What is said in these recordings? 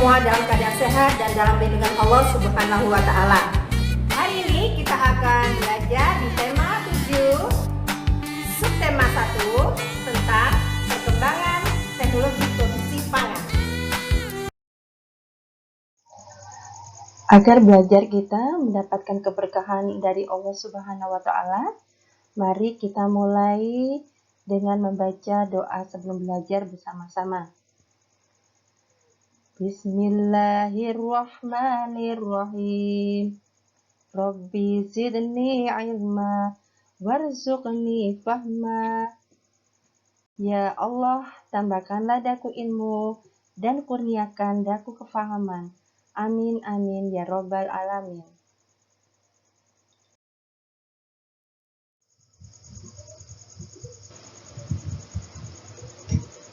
semua dalam keadaan sehat dan dalam lindungan Allah Subhanahu wa Ta'ala. Hari ini kita akan belajar di tema 7, subtema 1 tentang perkembangan teknologi produksi pangan. Agar belajar kita mendapatkan keberkahan dari Allah Subhanahu wa Ta'ala, mari kita mulai dengan membaca doa sebelum belajar bersama-sama. Bismillahirrahmanirrahim. Rabbi zidni ilma warzuqni fahma. Ya Allah, tambahkanlah daku ilmu dan kurniakan daku kefahaman. Amin amin ya robbal alamin.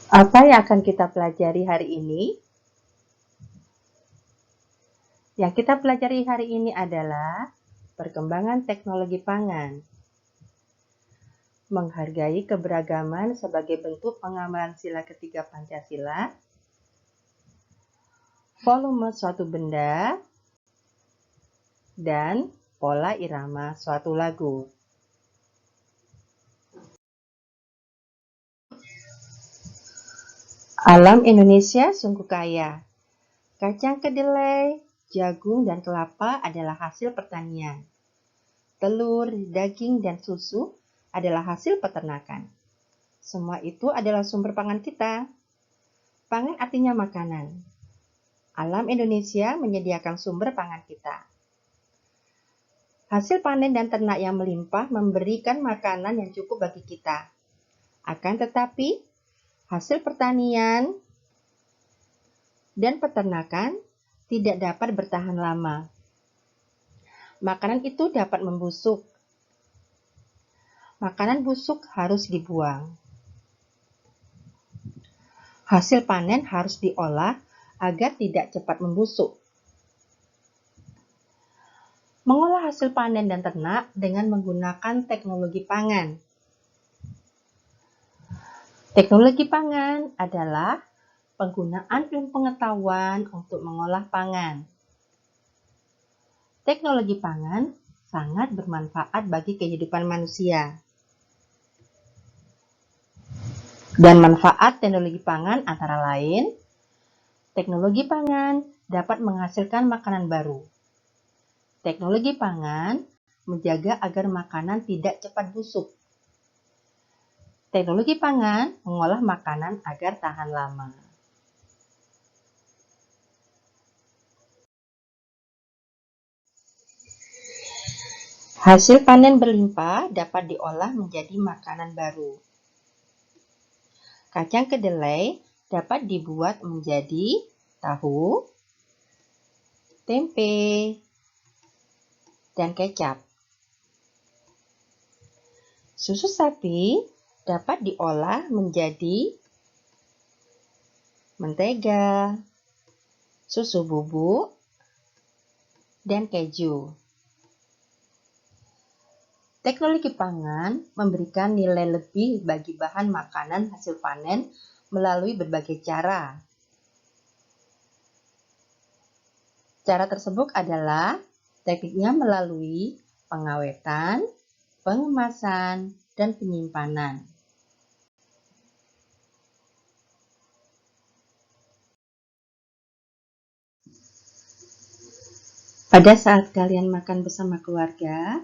Apa yang akan kita pelajari hari ini? Yang kita pelajari hari ini adalah perkembangan teknologi pangan. Menghargai keberagaman sebagai bentuk pengamalan sila ketiga Pancasila. Volume suatu benda, dan pola irama suatu lagu. Alam Indonesia sungguh kaya. Kacang kedelai, jagung, dan kelapa adalah hasil pertanian. Telur, daging, dan susu adalah hasil peternakan. Semua itu adalah sumber pangan kita. Pangan artinya makanan. Alam Indonesia menyediakan sumber pangan kita. Hasil panen dan ternak yang melimpah memberikan makanan yang cukup bagi kita. Akan tetapi, hasil pertanian dan peternakan tidak dapat bertahan lama. Makanan itu dapat membusuk. Makanan busuk harus dibuang. Hasil panen harus diolah agar tidak cepat membusuk. Mengolah hasil panen dan ternak dengan menggunakan teknologi pangan. Teknologi pangan adalah penggunaan ilmu pengetahuan untuk mengolah pangan. Teknologi pangan sangat bermanfaat bagi kehidupan manusia. Dan manfaat teknologi pangan antara lain, teknologi pangan dapat menghasilkan makanan baru. Teknologi pangan menjaga agar makanan tidak cepat busuk. Teknologi pangan mengolah makanan agar tahan lama. Hasil panen berlimpah dapat diolah menjadi makanan baru. Kacang kedelai dapat dibuat menjadi tahu, tempe, dan kecap. Susu sapi dapat diolah menjadi mentega, susu bubuk, dan keju. Teknologi pangan memberikan nilai lebih bagi bahan makanan hasil panen melalui berbagai cara. Cara tersebut adalah tekniknya melalui pengawetan, pengemasan, dan penyimpanan. Pada saat kalian makan bersama keluarga,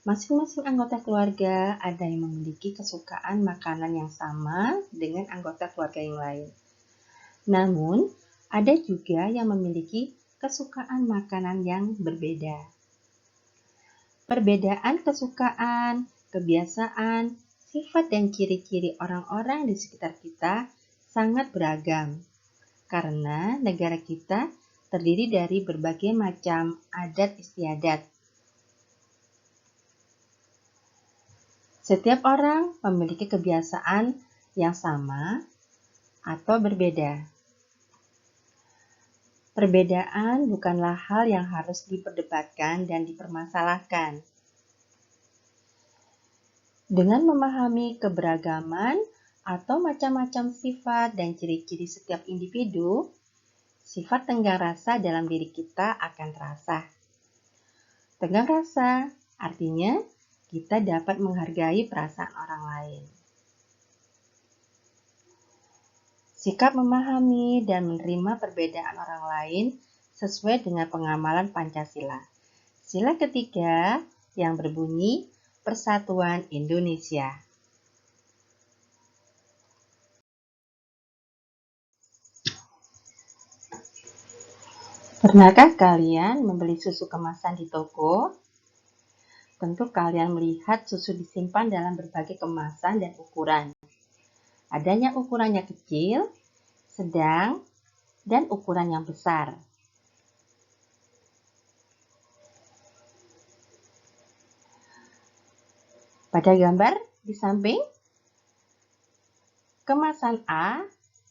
masing-masing anggota keluarga ada yang memiliki kesukaan makanan yang sama dengan anggota keluarga yang lain. Namun, ada juga yang memiliki kesukaan makanan yang berbeda. Perbedaan kesukaan, kebiasaan, sifat dan ciri-ciri orang-orang di sekitar kita sangat beragam. Karena negara kita terdiri dari berbagai macam adat istiadat. Setiap orang memiliki kebiasaan yang sama atau berbeda. Perbedaan bukanlah hal yang harus diperdebatkan dan dipermasalahkan. Dengan memahami keberagaman atau macam-macam sifat dan ciri-ciri setiap individu, sifat tenggang rasa dalam diri kita akan terasa. Tenggang rasa artinya kita dapat menghargai perasaan orang lain. Sikap memahami dan menerima perbedaan orang lain sesuai dengan pengamalan Pancasila. Sila ketiga yang berbunyi Persatuan Indonesia. Pernahkah kalian membeli susu kemasan di toko? Tentu kalian melihat susu disimpan dalam berbagai kemasan dan ukuran. Adanya ukurannya kecil, sedang, dan ukuran yang besar. Pada gambar di samping, kemasan A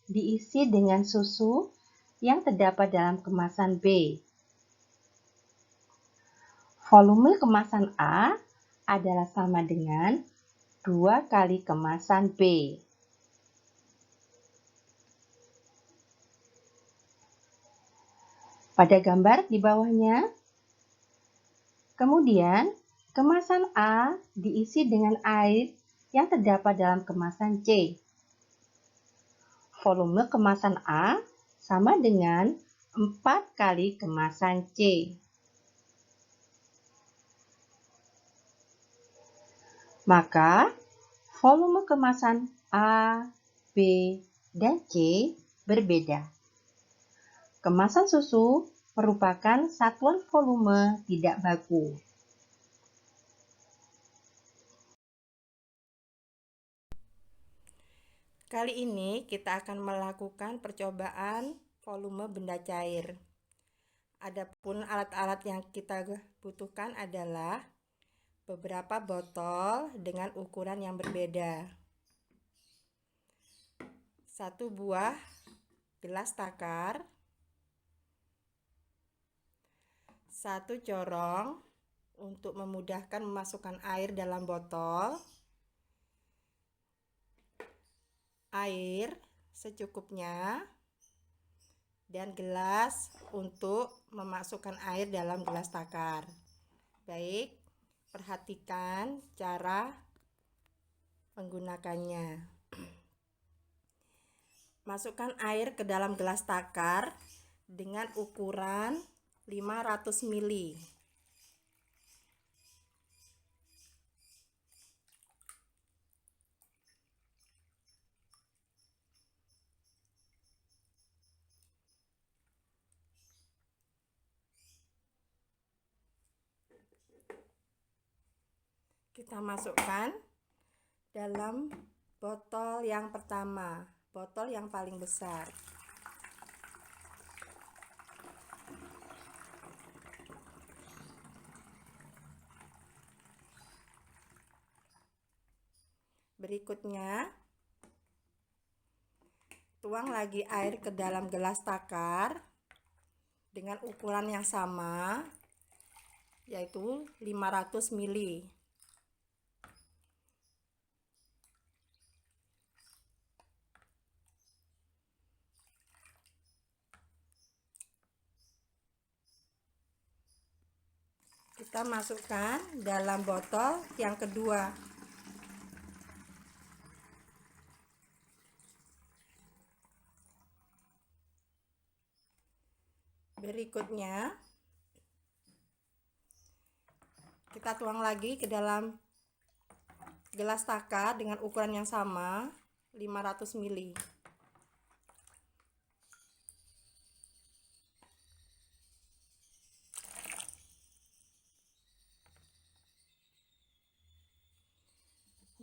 diisi dengan susu yang terdapat dalam kemasan B. Volume kemasan A adalah sama dengan 2 kali kemasan B. Pada gambar di bawahnya, kemudian kemasan A diisi dengan air yang terdapat dalam kemasan C. Volume kemasan A sama dengan 4 kali kemasan C. Maka, volume kemasan A, B, dan C berbeda. Kemasan susu merupakan satuan volume tidak baku. Kali ini kita akan melakukan percobaan volume benda cair. Adapun alat-alat yang kita butuhkan adalah beberapa botol dengan ukuran yang berbeda. 1 buah gelas takar, 1 corong untuk memudahkan memasukkan air dalam botol, air secukupnya, dan gelas untuk memasukkan air dalam gelas takar. Baik, perhatikan cara menggunakannya. Masukkan air ke dalam gelas takar dengan ukuran 500 ml. Kita masukkan dalam botol yang pertama, botol yang paling besar. Berikutnya, tuang lagi air ke dalam gelas takar dengan ukuran yang sama, yaitu 500 ml. Kita masukkan dalam botol yang kedua. Berikutnya, kita tuang lagi ke dalam gelas takar dengan ukuran yang sama, 500 ml.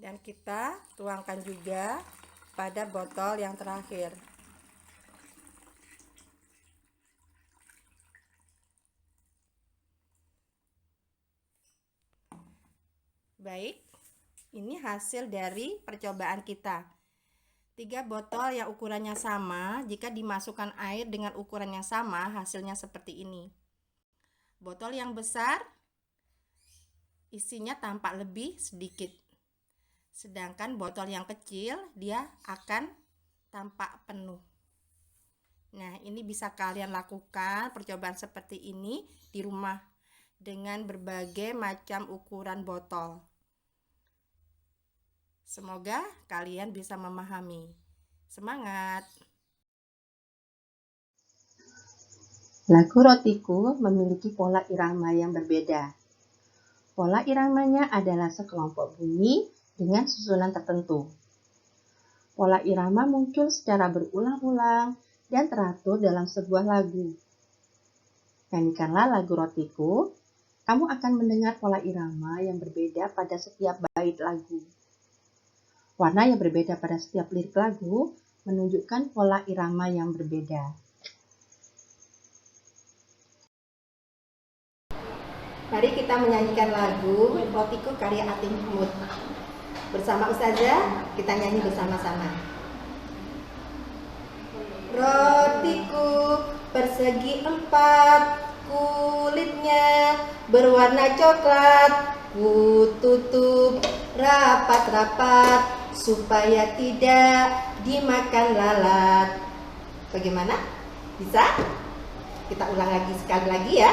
Dan kita tuangkan juga pada botol yang terakhir. Baik, ini hasil dari percobaan kita. 3 botol yang ukurannya sama, jika dimasukkan air dengan ukuran yang sama, hasilnya seperti ini. Botol yang besar isinya tampak lebih sedikit. Sedangkan botol yang kecil dia akan tampak penuh. Nah, ini bisa kalian lakukan percobaan seperti ini di rumah dengan berbagai macam ukuran botol. Semoga kalian bisa memahami. Semangat! Lagu rotiku memiliki pola irama yang berbeda. Pola iramanya adalah sekelompok bunyi dengan susunan tertentu. Pola irama muncul secara berulang-ulang dan teratur dalam sebuah lagu. Nyanyikanlah lagu rotiku, kamu akan mendengar pola irama yang berbeda pada setiap bait lagu. Warna yang berbeda pada setiap lirik lagu menunjukkan pola irama yang berbeda. Mari kita menyanyikan lagu Rotiku karya Atim Mahmud. Bersama Ustazah, kita nyanyi bersama-sama. Rotiku persegi 4, kulitnya berwarna coklat, ku tutup rapat-rapat supaya tidak dimakan lalat. Bagaimana? Bisa? Kita ulang lagi sekali lagi ya.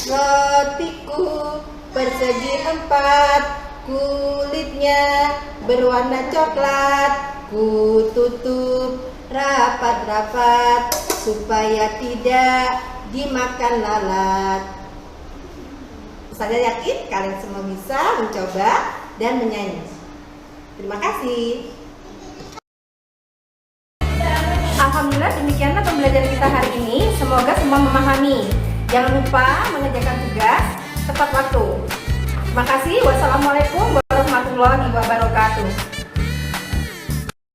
Rotiku persegi 4, kulitnya berwarna coklat, ku tutup rapat-rapat supaya tidak dimakan lalat. Saya yakin kalian semua bisa mencoba dan menyanyi. Terima kasih. Alhamdulillah, demikianlah pembelajaran kita hari ini. Semoga semua memahami. Jangan lupa mengerjakan tugas